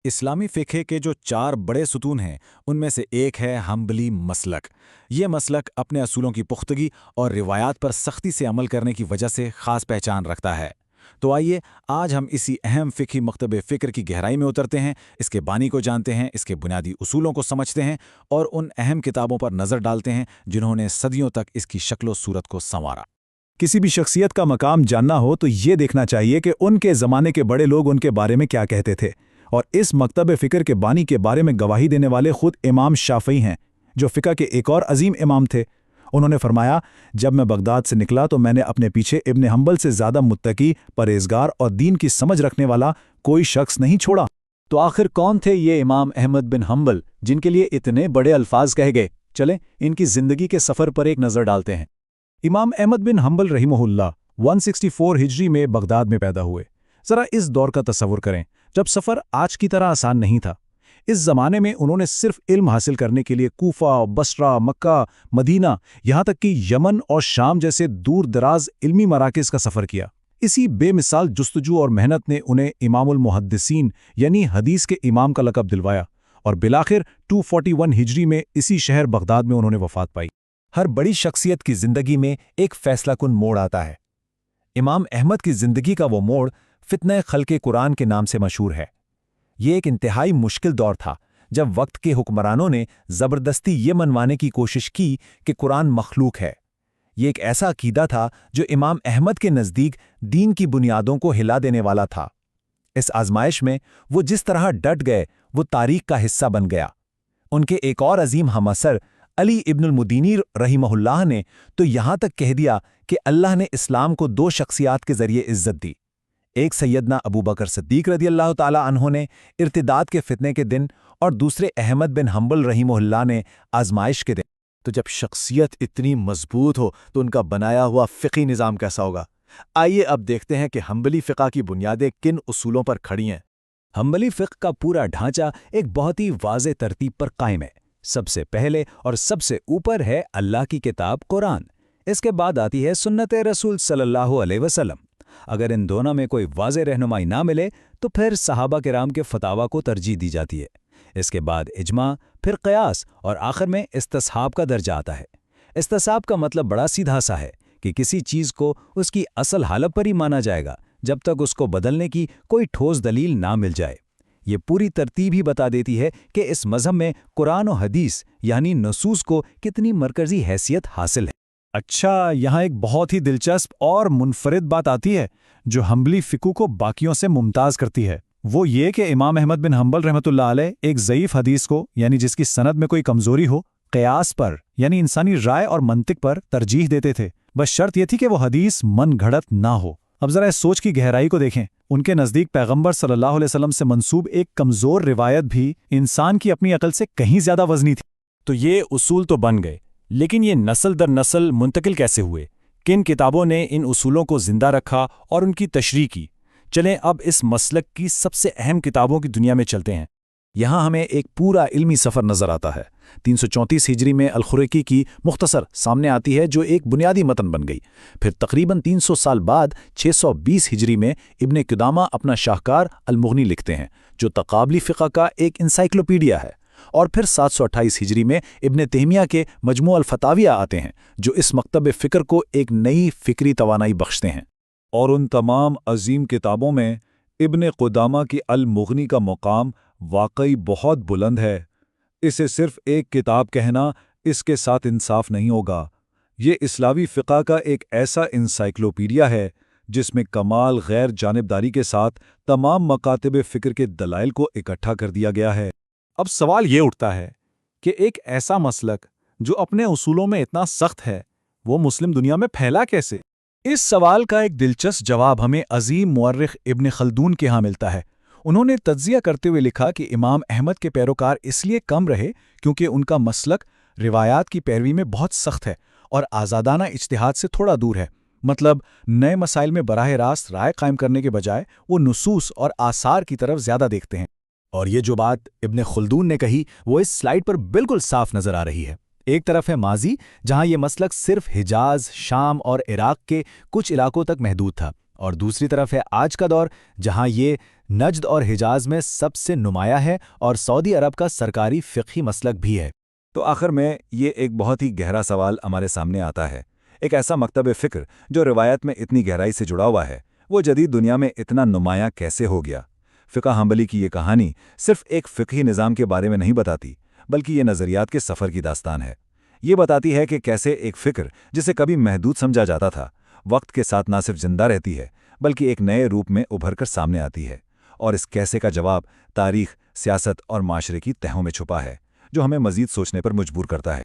اسلامی فقہ کے جو 4 بڑے ستون ہیں ان میں سے ایک ہے حنبلی مسلک۔ یہ مسلک اپنے اصولوں کی پختگی اور روایات پر سختی سے عمل کرنے کی وجہ سے خاص پہچان رکھتا ہے۔ تو آئیے آج ہم اسی اہم فقہی مکتب فکر کی گہرائی میں اترتے ہیں، اس کے بانی کو جانتے ہیں، اس کے بنیادی اصولوں کو سمجھتے ہیں اور ان اہم کتابوں پر نظر ڈالتے ہیں جنہوں نے صدیوں تک اس کی شکل و صورت کو سنوارا۔ کسی بھی شخصیت کا مقام جاننا ہو تو یہ دیکھنا چاہیے کہ ان کے زمانے کے بڑے لوگ ان کے بارے میں کیا کہتے تھے، اور اس مکتب فکر کے بانی کے بارے میں گواہی دینے والے خود امام شافعی ہیں، جو فقہ کے ایک اور عظیم امام تھے۔ انہوں نے فرمایا، جب میں بغداد سے نکلا تو میں نے اپنے پیچھے ابن حنبل سے زیادہ متقی، پرہیزگار اور دین کی سمجھ رکھنے والا کوئی شخص نہیں چھوڑا۔ تو آخر کون تھے یہ امام احمد بن حنبل جن کے لیے اتنے بڑے الفاظ کہے گئے؟ چلیں ان کی زندگی کے سفر پر ایک نظر ڈالتے ہیں۔ امام احمد بن حنبل رحمہ اللہ 164 ہجری میں بغداد میں پیدا ہوئے۔ ذرا اس دور کا تصور کریں جب سفر آج کی طرح آسان نہیں تھا۔ اس زمانے میں انہوں نے صرف علم حاصل کرنے کے لیے کوفہ، بصرہ، مکہ، مدینہ، یہاں تک کہ یمن اور شام جیسے دور دراز علمی مراکز کا سفر کیا۔ اسی بے مثال جستجو اور محنت نے انہیں امام المحدثین یعنی حدیث کے امام کا لقب دلوایا، اور بالآخر 241 ہجری میں اسی شہر بغداد میں انہوں نے وفات پائی۔ ہر بڑی شخصیت کی زندگی میں ایک فیصلہ کن موڑ آتا ہے۔ امام احمد کی زندگی کا وہ موڑ فتنہ خلق قرآن کے نام سے مشہور ہے۔ یہ ایک انتہائی مشکل دور تھا جب وقت کے حکمرانوں نے زبردستی یہ منوانے کی کوشش کی کہ قرآن مخلوق ہے۔ یہ ایک ایسا عقیدہ تھا جو امام احمد کے نزدیک دین کی بنیادوں کو ہلا دینے والا تھا۔ اس آزمائش میں وہ جس طرح ڈٹ گئے وہ تاریخ کا حصہ بن گیا۔ ان کے ایک اور عظیم ہم اثر علی ابن المدینی رحمہ اللہ نے تو یہاں تک کہہ دیا کہ اللہ نے اسلام کو 2 شخصیات کے ذریعے عزت دی، ایک سیدنا ابو بکر صدیق رضی اللہ تعالی عنہ نے ارتداد کے فتنے کے دن، اور دوسرے احمد بن حنبل رحمہ اللہ نے آزمائش کے دن۔ تو جب شخصیت اتنی مضبوط ہو تو ان کا بنایا ہوا فقہی نظام کیسا ہوگا؟ آئیے اب دیکھتے ہیں کہ حنبلی فقہ کی بنیادیں کن اصولوں پر کھڑی ہیں۔ حنبلی فقہ کا پورا ڈھانچہ ایک بہت ہی واضح ترتیب پر قائم ہے۔ سب سے پہلے اور سب سے اوپر ہے اللہ کی کتاب قرآن، اس کے بعد آتی ہے سنت رسول صلی اللہ علیہ وسلم۔ اگر ان دونوں میں کوئی واضح رہنمائی نہ ملے تو پھر صحابہ کرام کے فتاویٰ کو ترجیح دی جاتی ہے۔ اس کے بعد اجماع، پھر قیاس اور آخر میں استصحاب کا درجہ آتا ہے۔ استصحاب کا مطلب بڑا سیدھا سا ہے کہ کسی چیز کو اس کی اصل حالت پر ہی مانا جائے گا جب تک اس کو بدلنے کی کوئی ٹھوس دلیل نہ مل جائے۔ یہ پوری ترتیب ہی بتا دیتی ہے کہ اس مذہب میں قرآن و حدیث یعنی نصوص کو کتنی مرکزی حیثیت حاصل ہے۔ اچھا، یہاں ایک بہت ہی دلچسپ اور منفرد بات آتی ہے جو حنبلی فقہ کو باقیوں سے ممتاز کرتی ہے۔ وہ یہ کہ امام احمد بن حنبل رحمۃ اللہ علیہ ایک ضعیف حدیث کو یعنی جس کی سند میں کوئی کمزوری ہو، قیاس پر یعنی انسانی رائے اور منطق پر ترجیح دیتے تھے، بس شرط یہ تھی کہ وہ حدیث من گھڑت نہ ہو۔ اب ذرا اس سوچ کی گہرائی کو دیکھیں۔ ان کے نزدیک پیغمبر صلی اللہ علیہ وسلم سے منسوب ایک کمزور روایت بھی انسان کی اپنی عقل سے کہیں زیادہ وزنی تھی۔ تو یہ اصول تو بن گئے، لیکن یہ نسل در نسل منتقل کیسے ہوئے؟ کن کتابوں نے ان اصولوں کو زندہ رکھا اور ان کی تشریح کی؟ چلیں اب اس مسلک کی سب سے اہم کتابوں کی دنیا میں چلتے ہیں۔ یہاں ہمیں ایک پورا علمی سفر نظر آتا ہے۔ 334 ہجری میں الخرقی کی مختصر سامنے آتی ہے جو ایک بنیادی متن بن گئی۔ پھر تقریباً 300 سال بعد 620 ہجری میں ابن قدامہ اپنا شاہکار المغنی لکھتے ہیں جو تقابلی فقہ کا ایک انسائکلوپیڈیا ہے، اور پھر 728 ہجری میں ابن تیمیہ کے مجموع الفتاویہ آتے ہیں جو اس مکتب فکر کو ایک نئی فکری توانائی بخشتے ہیں۔ اور ان تمام عظیم کتابوں میں ابن قدامہ کی المغنی کا مقام واقعی بہت بلند ہے۔ اسے صرف ایک کتاب کہنا اس کے ساتھ انصاف نہیں ہوگا۔ یہ اسلامی فقہ کا ایک ایسا انسائکلوپیڈیا ہے جس میں کمال غیر جانبداری کے ساتھ تمام مکاتب فکر کے دلائل کو اکٹھا کر دیا گیا ہے۔ اب سوال یہ اٹھتا ہے کہ ایک ایسا مسلک جو اپنے اصولوں میں اتنا سخت ہے وہ مسلم دنیا میں پھیلا کیسے؟ اس سوال کا ایک دلچسپ جواب ہمیں عظیم مورخ ابن خلدون کے ہاں ملتا ہے۔ انہوں نے تجزیہ کرتے ہوئے لکھا کہ امام احمد کے پیروکار اس لیے کم رہے کیونکہ ان کا مسلک روایات کی پیروی میں بہت سخت ہے اور آزادانہ اجتہاد سے تھوڑا دور ہے۔ مطلب نئے مسائل میں براہ راست رائے قائم کرنے کے بجائے وہ نصوص اور آثار کی طرف زیادہ دیکھتے ہیں۔ اور یہ جو بات ابن خلدون نے کہی وہ اس سلائیڈ پر بالکل صاف نظر آ رہی ہے۔ ایک طرف ہے ماضی جہاں یہ مسلک صرف حجاز، شام اور عراق کے کچھ علاقوں تک محدود تھا، اور دوسری طرف ہے آج کا دور جہاں یہ نجد اور حجاز میں سب سے نمایاں ہے اور سعودی عرب کا سرکاری فقہی مسلک بھی ہے۔ تو آخر میں یہ ایک بہت ہی گہرا سوال ہمارے سامنے آتا ہے۔ ایک ایسا مکتب فکر جو روایت میں اتنی گہرائی سے جڑا ہوا ہے، وہ جدید دنیا میں اتنا نمایاں کیسے ہو گیا؟ فقہ حنبلی کی یہ کہانی صرف ایک فقہی نظام کے بارے میں نہیں بتاتی، بلکہ یہ نظریات کے سفر کی داستان ہے۔ یہ بتاتی ہے کہ کیسے ایک فکر جسے کبھی محدود سمجھا جاتا تھا، وقت کے ساتھ نہ صرف زندہ رہتی ہے، بلکہ ایک نئے روپ میں ابھر کر سامنے آتی ہے۔ اور اس کیسے کا جواب تاریخ، سیاست اور معاشرے کی تہوں میں چھپا ہے، جو ہمیں مزید سوچنے پر مجبور کرتا ہے۔